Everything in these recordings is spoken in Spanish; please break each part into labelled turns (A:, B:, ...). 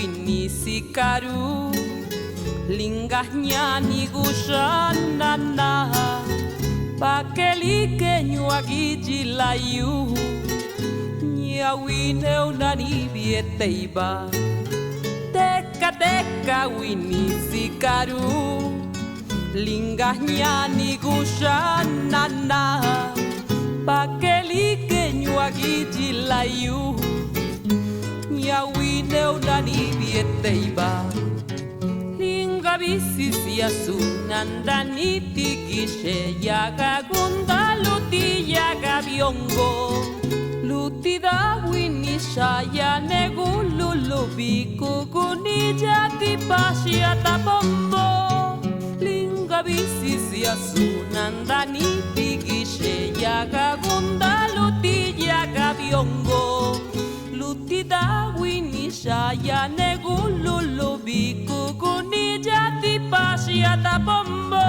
A: wini sikaru lingahnya ni gushanana pakelikenyo agijilayu nyawine unani bieteiba teka teka wini sikaru lingahnya ni gushanana pakelikenyo agijilayu nyawine unani bieteiba linga bisisi asunandani tigishe yaga gunda luti yaga biongo luti da wini shaya negululu biku guni jati pasya tapombo linga bisisi asunandani tigishe yaga gunda luti yaga biongo luti da wini shaya negululu biku guni jati pasya tapombo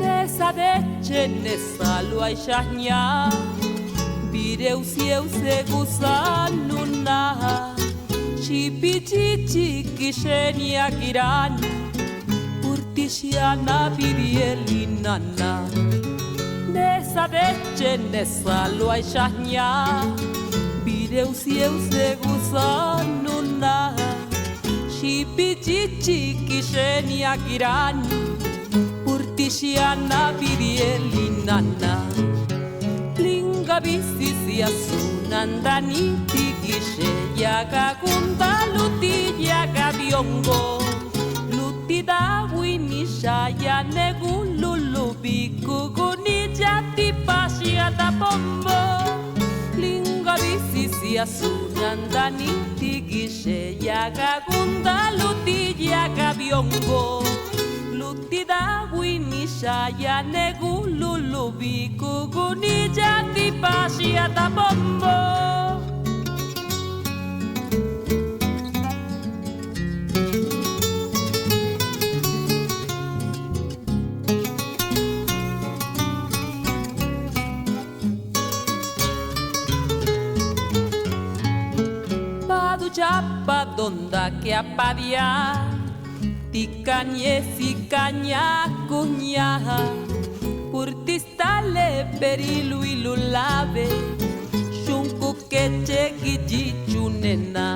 A: nessa deche nessa lua shahnya bireu sieu segusanuna chipichichi kishenia kirani urtishiana birielinana nessa deche nessa lua shahnya bireu sieu segusanuna chipichichi kishenia kirani urtishiana birielinana linga bisisi asunandani tigishe yaga gunda luti yaga biongo luti da wini shaya negululu biku guni jati pasya tapombo linga bisisi asunandani tigishe yaga gunda luti yaga biongo luti da wini shaya negululu biku guni jati pasya tapombo Padu japa donda que apadia tikanye sikanya kunya purtistale perilu ilulave shunku keche gijichunena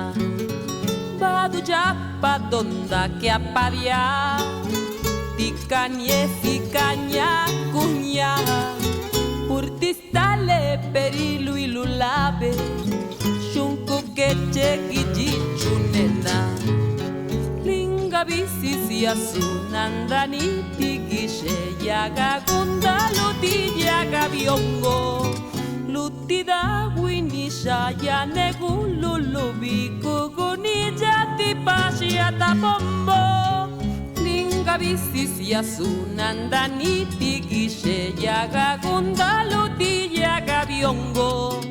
A: badu japa donda que apadia tikanye sikanya kunya purtistale perilu ilulave shunku keche gijichunena bisisi asunandani tigishe yaga gunda luti yaga biongo luti da wini shaya negululu biku guni jati pasya tapombo linga bisisi asunandani tigishe yaga gunda luti yaga biongo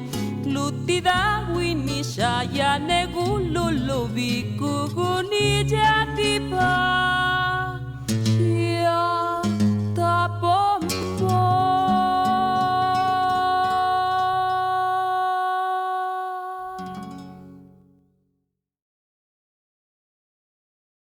A: luti da wini shaya negululu biku guni jati